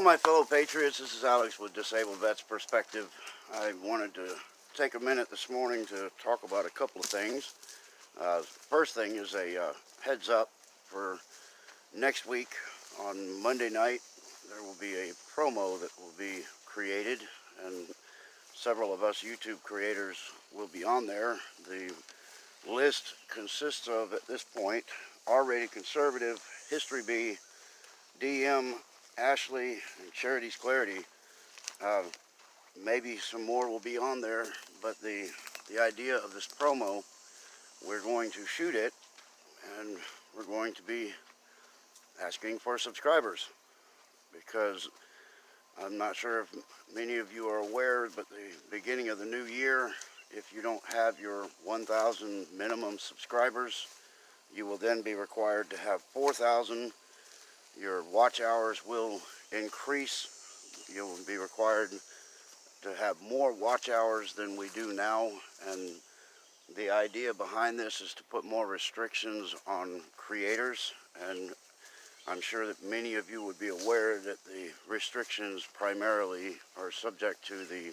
my fellow Patriots, this is Alex with Disabled Vets Perspective. I wanted to take a minute this morning to talk about a couple of things. First thing is a heads up for next week on Monday night. There will be a promo that will be created, and several of us YouTube creators will be on there. The list consists of, at this point, R-rated conservative, History B, DM, Ashley, and Charity's Clarity. Maybe some more will be on there, but the idea of this promo, we're going to shoot it, and we're going to be asking for subscribers, because I'm not sure if many of you are aware, but the beginning of the new year, if you don't have your 1,000 minimum subscribers, you will then be required to have 4,000. Your watch hours will increase. You'll be required to have more watch hours than we do now, and the idea behind this is to put more restrictions on creators, and I'm sure that many of you would be aware that the restrictions primarily are subject to the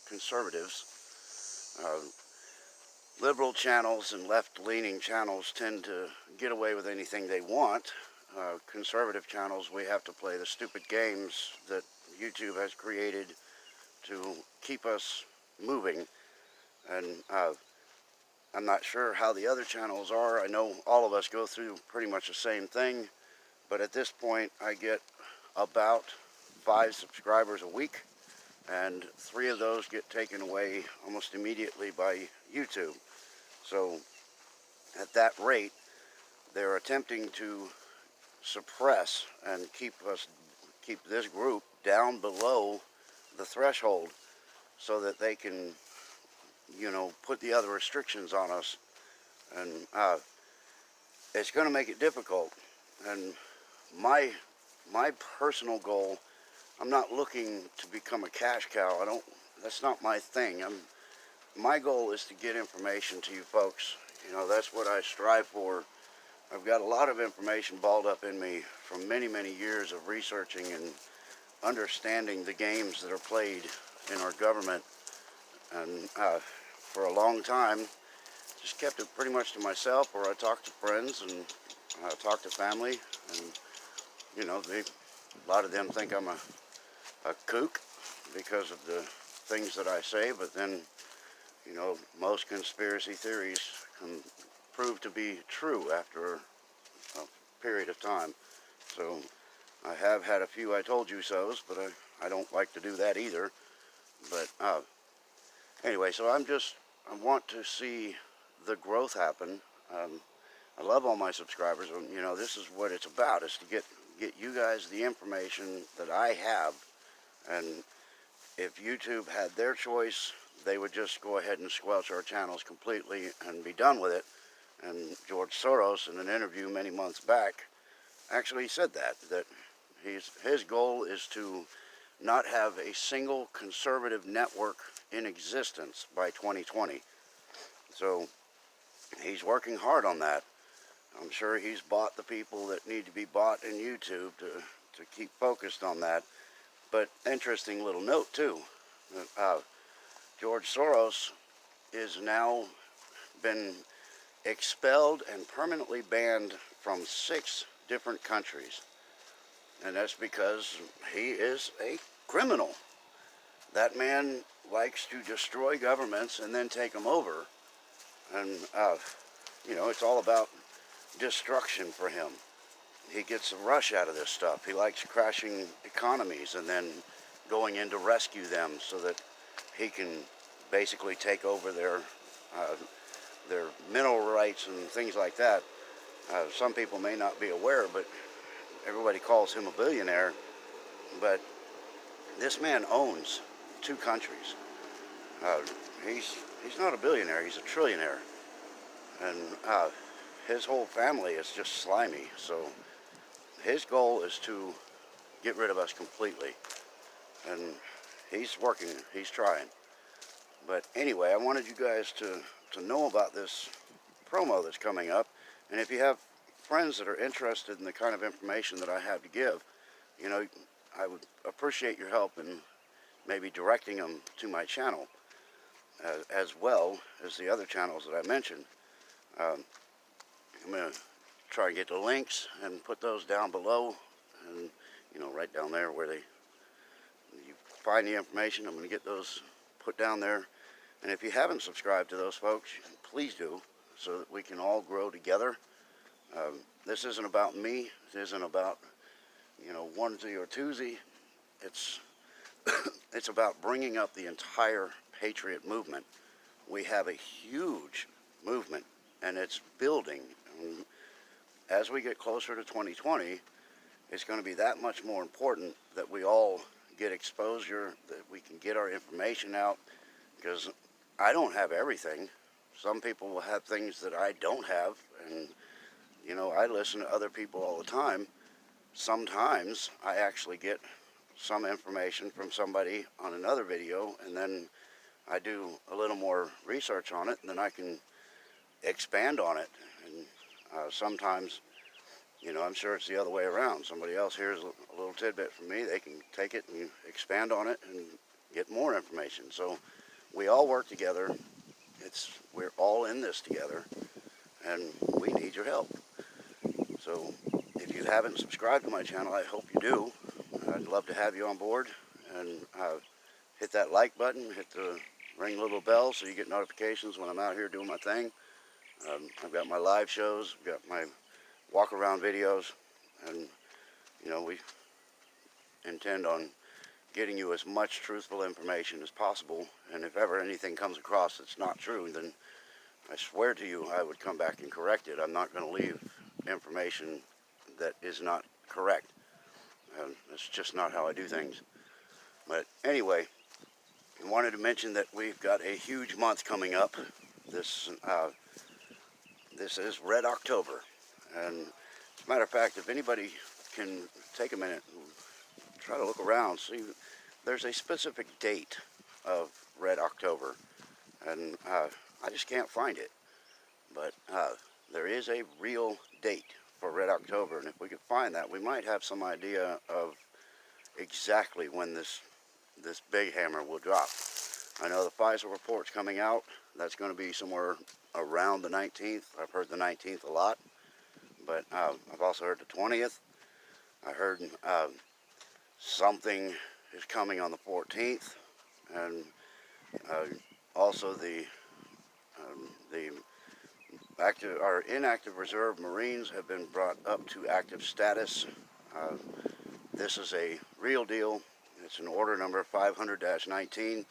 conservatives. Liberal channels and left-leaning channels tend to get away with anything they want. Conservative channels, we have to play the stupid games that YouTube has created to keep us moving. And I'm not sure how the other channels are. I know all of us go through pretty much the same thing, but at this point I get about 5 subscribers a week, and 3 of those get taken away almost immediately by YouTube. So at that rate, they're attempting to suppress and keep this group down below the threshold so that they can, you know, put the other restrictions on us. And it's going to make it difficult. And my personal goal, I'm not looking to become a cash cow. That's not my thing. My goal is to get information to you folks. You know, that's what I strive for. I've got a lot of information balled up in me from many, many years of researching and understanding the games that are played in our government. And for a long time, just kept it pretty much to myself, or I talk to friends and talk to family. And, you know, a lot of them think I'm a kook because of the things that I say, but then, you know, most conspiracy theories can prove to be true after a period of time. So I have had a few I told you so's, but I don't like to do that either. But anyway, so I want to see the growth happen. I love all my subscribers, and you know, this is what it's about, is to get you guys the information that I have. And if YouTube had their choice, they would just go ahead and squelch our channels completely and be done with it. And George Soros, in an interview many months back, actually said that his goal is to not have a single conservative network in existence by 2020. So he's working hard on that. I'm sure he's bought the people that need to be bought in YouTube to keep focused on that. But interesting little note too, George Soros is now been expelled and permanently banned from 6 different countries. And that's because he is a criminal. That man likes to destroy governments and then take them over. And, you know, it's all about destruction for him. He gets a rush out of this stuff. He likes crashing economies and then going in to rescue them so that he can basically take over their mineral rights and things like that. Some people may not be aware, but everybody calls him a billionaire. But this man owns 2 countries. He's not a billionaire, he's a trillionaire. And his whole family is just slimy. So his goal is to get rid of us completely. And he's working, he's trying. But anyway, I wanted you guys to know about this promo that's coming up. And if you have friends that are interested in the kind of information that I have to give, you know, I would appreciate your help in maybe directing them to my channel, as well as the other channels that I mentioned. I'm going to try and get the links and put those down below, and right down there where you find the information. I'm going to get those put down there. And if you haven't subscribed to those folks, please do, so that we can all grow together. This isn't about me. It isn't about onesie or twosie. It's about bringing up the entire Patriot movement. We have a huge movement, and it's building. And as we get closer to 2020, it's going to be that much more important that we all get exposure, that we can get our information out, because I don't have everything. Some people will have things that I don't have, and I listen to other people all the time. Sometimes I actually get some information from somebody on another video, and then I do a little more research on it, and then I can expand on it. And sometimes, I'm sure it's the other way around. Somebody else hears a little tidbit from me, they can take it and expand on it and get more information. So we all work together. We're all in this together, and we need your help. So if you haven't subscribed to my channel, I hope you do. I'd love to have you on board, and hit that like button, hit the ring little bell so you get notifications when I'm out here doing my thing. I've got my live shows, I've got my walk around videos, and we intend on getting you as much truthful information as possible. And if ever anything comes across that's not true, then I swear to you I would come back and correct it. I'm not going to leave information that is not correct. That's just not how I do things. But anyway, I wanted to mention that we've got a huge month coming up. This is Red October. And as a matter of fact, if anybody can take a minute and try to look around, see, there's a specific date of Red October. And I just can't find it. But there is a real date for Red October, and if we could find that, we might have some idea of exactly when this big hammer will drop. I know the FISA report's coming out. That's going to be somewhere around the 19th. I've heard the 19th a lot, but I've also heard the 20th. I heard something is coming on the 14th, and also the inactive reserve Marines have been brought up to active status. This is a real deal. It's an order number 500-19.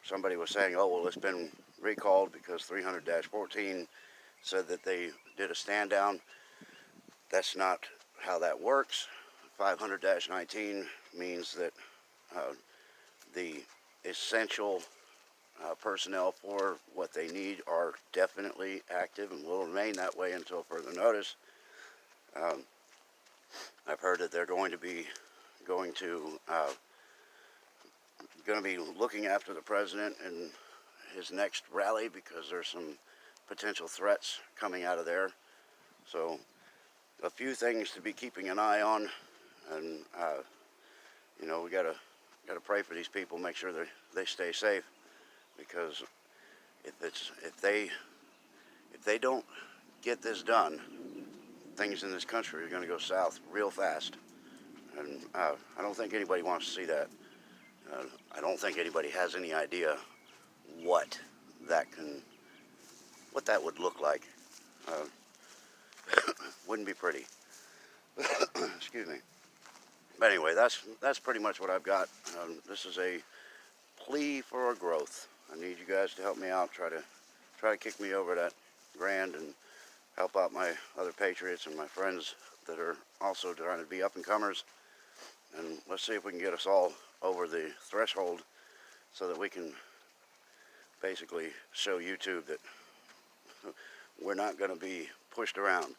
Somebody was saying, oh, well, it's been recalled because 300-14 said that they did a stand down. That's not how that works. 500-19 means that the essential personnel for what they need are definitely active and will remain that way until further notice. I've heard that they're going to be looking after the president in his next rally because there's some potential threats coming out of there. So a few things to be keeping an eye on, and we gotta pray for these people, make sure they stay safe. Because if they don't get this done, things in this country are going to go south real fast, and I don't think anybody wants to see that. I don't think anybody has any idea what that would look like. Wouldn't be pretty. Excuse me. But anyway, that's pretty much what I've got. This is a plea for our growth. I need you guys to help me out, try to kick me over that grand and help out my other Patriots and my friends that are also trying to be up-and-comers. And let's see if we can get us all over the threshold so that we can basically show YouTube that we're not going to be pushed around.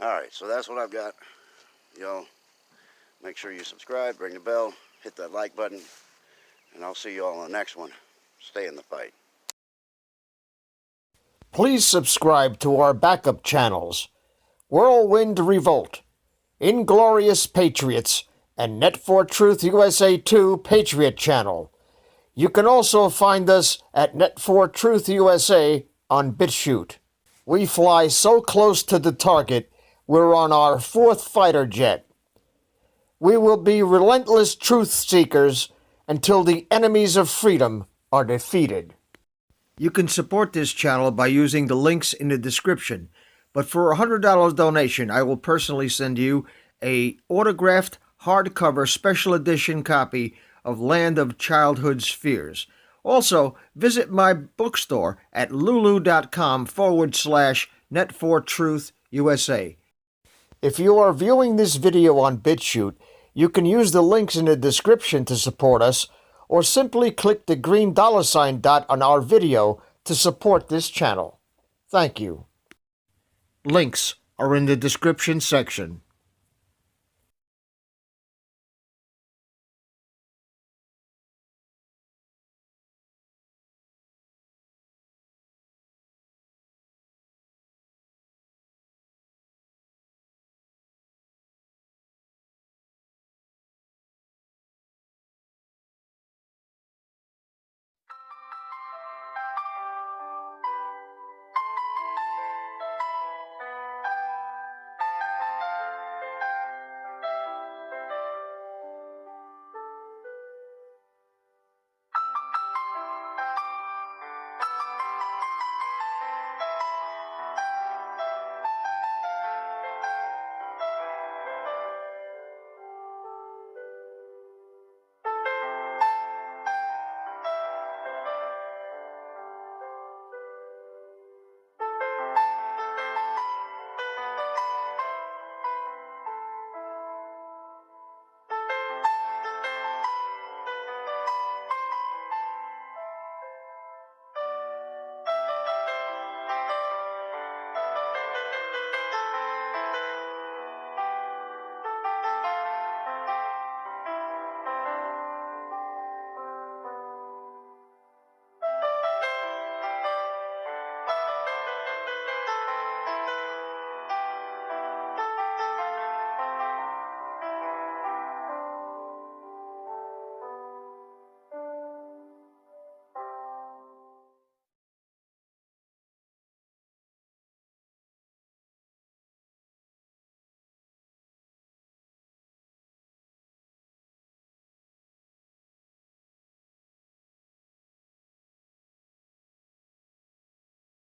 Alright, so that's what I've got. Y'all, make sure you subscribe, ring the bell, hit that like button, and I'll see you all on the next one. Stay in the fight. Please subscribe to our backup channels, Whirlwind Revolt, Inglorious Patriots and Net4Truth USA 2 Patriot channel. You can also find us at Net4Truth USA on BitChute. We fly so close to the target, we're on our 4th fighter jet. We will be relentless truth seekers until the enemies of freedom are defeated. You can support this channel by using the links in the description, but for a $100 donation, I will personally send you a autographed hardcover special edition copy of Land of Childhood's Fears. Also, visit my bookstore at lulu.com/Net4Truth USA. If you are viewing this video on BitChute, you can use the links in the description to support us, or simply click the green $ dot on our video to support this channel. Thank you. Links are in the description section.